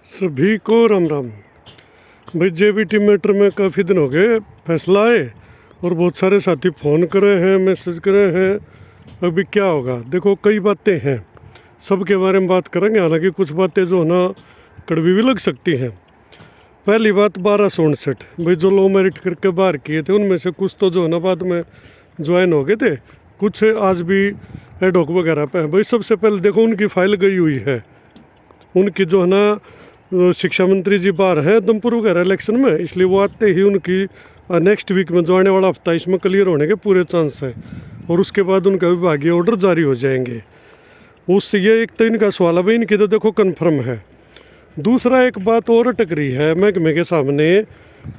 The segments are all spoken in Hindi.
सभी को राम राम। भाई जेबीटी मैटर में काफ़ी दिन हो गए फैसला आए और बहुत सारे साथी फ़ोन करे हैं, मैसेज करे हैं। अभी क्या होगा देखो, कई बातें हैं, सबके बारे में बात करेंगे। हालांकि कुछ बातें जो है ना कड़वी भी लग सकती हैं। पहली बात 1259, भाई जो लो मेरिट करके बाहर किए थे उनमें से कुछ तो जो है ना बाद में ज्वाइन हो गए थे, कुछ आज भी एडोक वगैरह पे है। भाई सबसे पहले देखो उनकी फाइल गई हुई है, उनकी जो है ना शिक्षा मंत्री जी बाहर हैं दमपुर वगैरह इलेक्शन में, इसलिए वो आते ही उनकी नेक्स्ट वीक में जो आने वाला हफ्ता इसमें क्लियर होने के पूरे चांस है। और उसके बाद उनका विभागीय ऑर्डर जारी हो जाएंगे। उससे ये एक तो इनका सवाल है, भाई इनकी तो देखो कन्फर्म है। दूसरा एक बात और अटक रही है महकमे के सामने,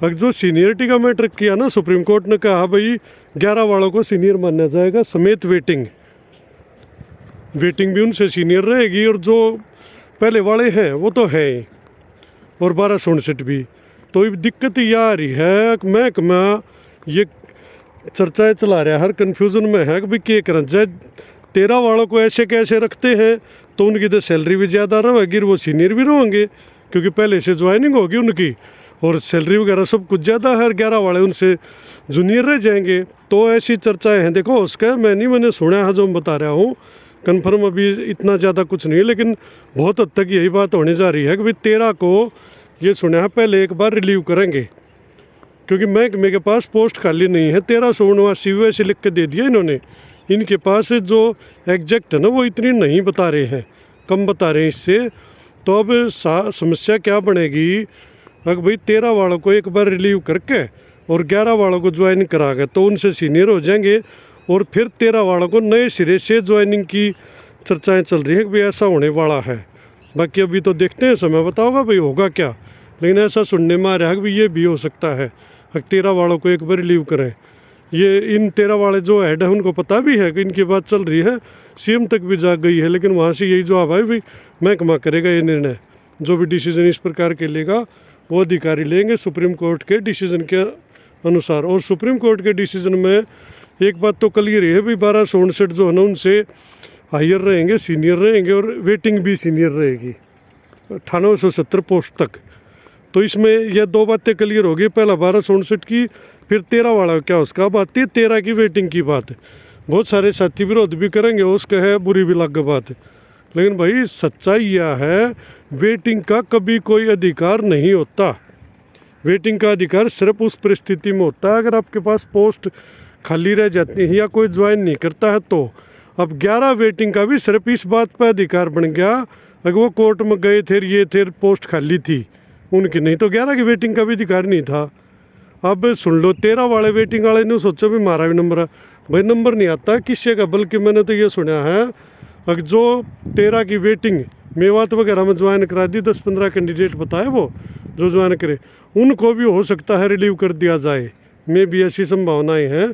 जो सीनियरिटी का मैटर किया ना, सुप्रीम कोर्ट ने कहा भाई 11 वालों को सीनियर माना जाएगा समेत वेटिंग भी उनसे सीनियर रहेगी, और जो पहले वाले हैं वो तो है ही, और 1259 भी। तो दिक्कत यह आ रही है कि महकमा ये चर्चाएं चला रहा है, हर कन्फ्यूज़न में है कि भाई क्या करें। जय 13 वालों को ऐसे कैसे रखते हैं तो उनकी तो सैलरी भी ज़्यादा रहेगी और वो सीनियर भी रहेंगे क्योंकि पहले से ज्वाइनिंग होगी उनकी, और सैलरी वगैरह सब कुछ ज़्यादा है। 11 वाले उनसे जूनियर रह जाएंगे। तो ऐसी चर्चाएँ हैं। देखो उसका मैंने सुना है, जो मैं बता रहा हूँ, कन्फर्म अभी इतना ज़्यादा कुछ नहीं है, लेकिन बहुत हद तक यही बात होने जा रही है कि भाई 13 को ये सुना है पहले एक बार रिलीव करेंगे, क्योंकि महकमे के पास पोस्ट खाली नहीं है। 1379 वैसे लिख के दे दिया इन्होंने। इनके पास जो एग्जैक्ट है ना वो इतनी नहीं बता रहे हैं, कम बता रहे हैं इससे। तो अब समस्या क्या बनेगी, अगर भाई 13 वालों को एक बार रिलीव करके और 11 वालों को ज्वाइन करा गए तो उनसे सीनियर हो जाएंगे, और फिर 13 वालों को नए सिरे से ज्वाइनिंग की चर्चाएं चल रही है कि भाई ऐसा होने वाला है। बाकी अभी तो देखते हैं, समय बताओगा भाई होगा क्या। लेकिन ऐसा सुनने में आ रहा है कि भाई ये भी हो सकता है 13 वालों को एक बार रिलीव करें। ये इन 13 वाले जो हेड है उनको पता भी है कि इनकी बात चल रही है, सीएम तक भी जा गई है, लेकिन वहाँ से यही जवाब है भाई महकमा करेगा ये निर्णय। जो भी डिसीजन इस प्रकार के लेगा वो अधिकारी लेंगे सुप्रीम कोर्ट के डिसीजन के अनुसार। और सुप्रीम कोर्ट के डिसीजन में एक बात तो क्लियर है भाई 1259 जो है ना उनसे हायर रहेंगे, सीनियर रहेंगे, और वेटिंग भी सीनियर रहेगी 9870 पोस्ट तक। तो इसमें यह दो बातें क्लियर होगी, पहला 1259 की, फिर 13 वाला क्या उसका बात है, 13 की वेटिंग की बात है। बहुत सारे साथी विरोध भी करेंगे, उसका है बुरी भी लग बात है, लेकिन भाई सच्चाई यह है वेटिंग का कभी कोई अधिकार नहीं होता। वेटिंग का अधिकार सिर्फ उस परिस्थिति में होता है अगर आपके पास पोस्ट खाली रह जाती है या कोई ज्वाइन नहीं करता है तो। अब 11 वेटिंग का भी सिर्फ इस बात पर अधिकार बन गया अगर वो कोर्ट में गए थे, ये थे, पोस्ट खाली थी उनकी, नहीं तो 11 की वेटिंग का भी अधिकार नहीं था। अब सुन लो 13 वाले वेटिंग वाले ने सोचो भी हमारा भी नंबर है, भाई नंबर नहीं आता किससे का। बल्कि मैंने तो ये सुना है अगर जो 13 की वेटिंग मेवात वगैरह में ज्वाइन करा दी, 10-15 कैंडिडेट बताए वो जो ज्वाइन करे, उनको भी हो सकता है रिलीव कर दिया जाए। में भी ऐसी संभावनाएं हैं,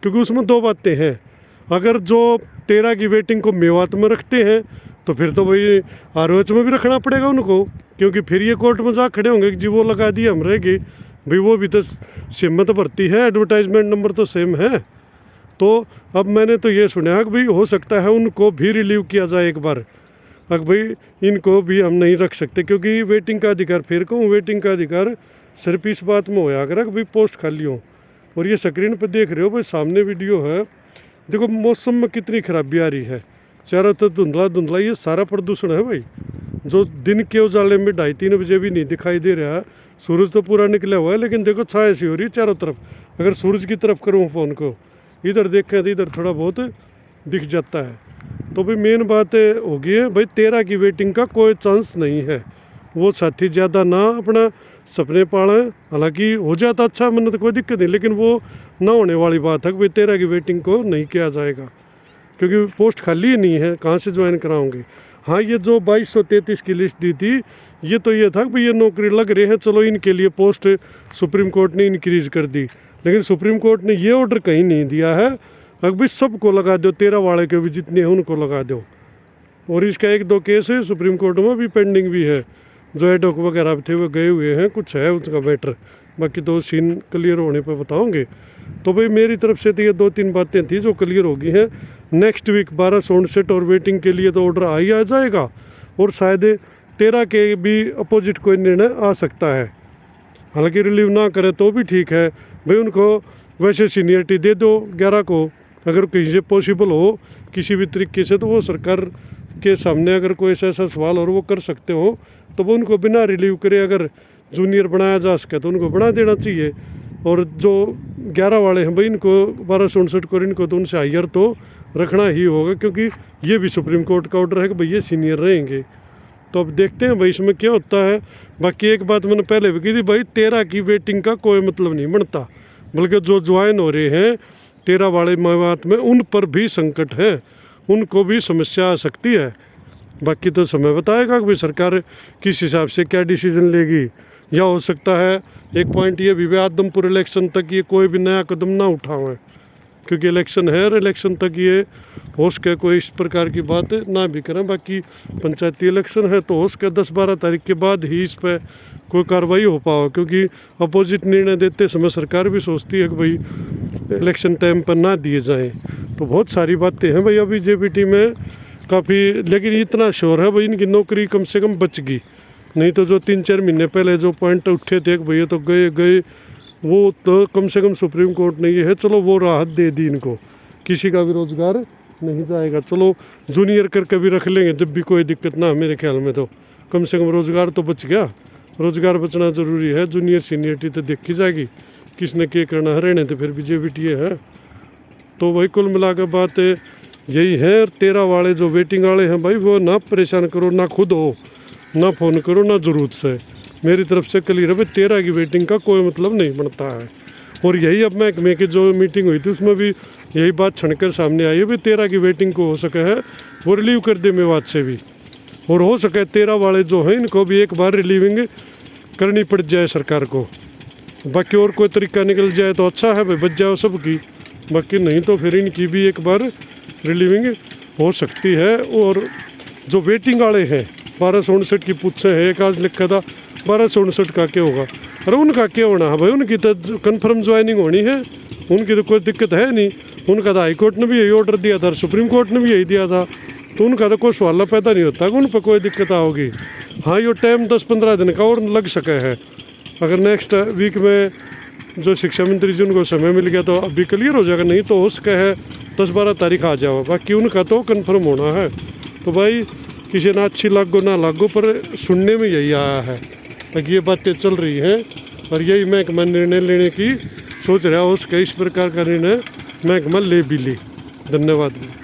क्योंकि उसमें दो बातें हैं। अगर जो 13 की वेटिंग को मेवात में रखते हैं तो फिर तो भाई आरओएच में भी रखना पड़ेगा उनको, क्योंकि फिर ये कोर्ट में जा खड़े होंगे कि जी वो लगा दिए हम रहेंगे। भाई वो भी तो सेम तो भर्ती है, एडवर्टाइजमेंट नंबर तो सेम है। तो अब मैंने तो ये सुना है कि भाई हो सकता है उनको भी रिलीव किया जाए एक बार। अगर भाई इनको भी हम नहीं रख सकते, क्योंकि वेटिंग का अधिकार, फिर कहूँ वेटिंग का अधिकार सिर्फ इस बात में होया अगर भाई पोस्ट खाली हो। और ये स्क्रीन पर देख रहे हो भाई सामने वीडियो है, देखो मौसम में कितनी खराबी आ रही है, चारों तरफ धुंधला धुंधला, ये सारा प्रदूषण है भाई। जो दिन के उजाले में 2:30-3 बजे भी नहीं दिखाई दे रहा है, सूरज तो पूरा निकला हुआ है, लेकिन देखो छाया सी हो रही है चारों तरफ। अगर सूरज की तरफ करूँ फ़ोन को, इधर देखें तो इधर थोड़ा बहुत दिख जाता है। तो भाई मेन बात होगी है भाई 13 की वेटिंग का कोई चांस नहीं है। वो साथी ज़्यादा ना अपना सपने पालें, हालांकि हो जाता अच्छा, मैंने तो कोई दिक्कत नहीं, लेकिन वो ना होने वाली बात है कि भाई 13 की वेटिंग को नहीं किया जाएगा, क्योंकि पोस्ट खाली ही नहीं है, कहाँ से ज्वाइन कराओगे। हाँ, ये जो 2233 की लिस्ट दी थी, ये तो ये था कि भाई ये नौकरी लग रहे हैं, चलो इनके लिए पोस्ट सुप्रीम कोर्ट ने इंक्रीज़ कर दी। लेकिन सुप्रीम कोर्ट ने ये ऑर्डर कहीं नहीं दिया है अगर भाई सबको लगा दो, 13 वाले के भी जितने हैं उनको लगा दो। और इसका 1-2 केस है सुप्रीम कोर्ट में भी पेंडिंग भी है, जो एडोक वगैरह थे वो गए हुए हैं, कुछ है उसका मैटर। बाकी तो सीन क्लियर होने पर बताओगे। तो भाई मेरी तरफ से तो ये 2-3 बातें थी जो क्लियर होगी हैं। नेक्स्ट वीक 1259 और वेटिंग के लिए तो ऑर्डर आ ही आ जाएगा, और शायद 13 के भी अपोजिट कोई निर्णय आ सकता है। हालांकि रिलीव ना करे तो भी ठीक है भाई, उनको वैसे सीनियरिटी दे दो 11 को, अगर कहीं से पॉसिबल हो किसी भी तरीके से, तो वो सरकार के सामने अगर कोई ऐसा सवाल और वो कर सकते हो तो वो उनको बिना रिलीव करे अगर जूनियर बनाया जा सके तो उनको बना देना चाहिए। और जो 11 वाले हैं भाई, इनको 1259 को, इनको तो उनसे हायर तो रखना ही होगा, क्योंकि ये भी सुप्रीम कोर्ट का ऑर्डर है कि भाई ये सीनियर रहेंगे। तो अब देखते हैं भाई इसमें क्या होता है। बाकी एक बात मैंने पहले भी की थी भाई, 13 की वेटिंग का कोई मतलब नहीं बनता, बल्कि जो ज्वाइन हो रहे हैं 13 वाले मवाद में उन पर भी संकट है, उनको भी समस्या आ सकती है। बाकी तो समय बताएगा कि भाई सरकार किस हिसाब से क्या डिसीजन लेगी। या हो सकता है एक पॉइंट ये भी, आदमपुर इलेक्शन तक ये कोई भी नया कदम ना उठाएं, क्योंकि इलेक्शन है और इलेक्शन तक ये हो सके कोई इस प्रकार की बात ना भी करें। बाकी पंचायती इलेक्शन है तो हो सके 10-12 तारीख के बाद ही इस पर कोई कार्रवाई हो पाओ, क्योंकि अपोजिट निर्णय देते समय सरकार भी सोचती है कि भाई इलेक्शन टाइम पर ना दिए जाएं। तो बहुत सारी बातें हैं भाई अभी जेबीटी में काफ़ी, लेकिन इतना श्योर है भाई इनकी नौकरी कम से कम बच गई। नहीं तो जो 3-4 महीने पहले जो पॉइंट उठे थे कि भैया तो गए वो तो कम से कम सुप्रीम कोर्ट ने ये है चलो वो राहत दे दी, इनको किसी का भी रोज़गार नहीं जाएगा। चलो जूनियर करके भी रख लेंगे जब भी कोई दिक्कत ना, मेरे ख्याल में तो कम से कम रोज़गार तो बच गया। रोज़गार बचना ज़रूरी है, जूनियर सीनियरिटी तो देखी जाएगी, किसने क्या करना है, रहने तो फिर भी जेबीटी है। तो भाई कुल मिला कर बात यही है। 13 वाले जो वेटिंग वाले हैं भाई, वो ना परेशान करो, ना खुद हो, ना फ़ोन करो, ना ज़रूरत से। मेरी तरफ से क्लियर है भाई, 13 की वेटिंग का कोई मतलब नहीं बनता है। और यही अब महकमे की जो मीटिंग हुई थी उसमें भी यही बात छनकर सामने आई है भाई, 13 की वेटिंग को हो सके है वो रिलीव कर दे मेवात से भी, और हो सके 13 वाले जो हैं इनको भी एक बार रिलीविंग करनी पड़ जाए सरकार को। बाकी और कोई तरीका निकल जाए तो अच्छा है भाई, बच जाओ सबकी। बाकी नहीं तो फिर इनकी भी एक बार रिलीविंग हो सकती है। और जो वेटिंग वाले हैं 1259 की पूछे है, एक आज लिखा था 1259 का क्या होगा, अरे उनका क्या होना है भाई, उनकी तो कन्फर्म ज्वाइनिंग होनी है, उनकी तो कोई दिक्कत है नहीं। उनका तो हाई कोर्ट ने भी यही ऑर्डर दिया था, सुप्रीम कोर्ट ने भी यही दिया था, तो उनका तो कोई सवाल पैदा नहीं होता कि उन पर कोई दिक्कत होगी। हाँ ये टाइम 10-15 दिन का और लग सके है, अगर नेक्स्ट वीक में जो शिक्षा मंत्री जी उनको समय मिल गया तो अभी क्लियर हो जाएगा, नहीं तो हो सके है 10-12 तारीख आ जाओ। बाकी उनका तो कन्फर्म होना है। तो भाई किसी ना अच्छी लागो ना लागो, पर सुनने में यही आया है, ताकि ये बातें चल रही हैं और यही महकमा निर्णय लेने की सोच रहा है, उसके इस प्रकार का निर्णय महकमा ले भी ली। धन्यवाद।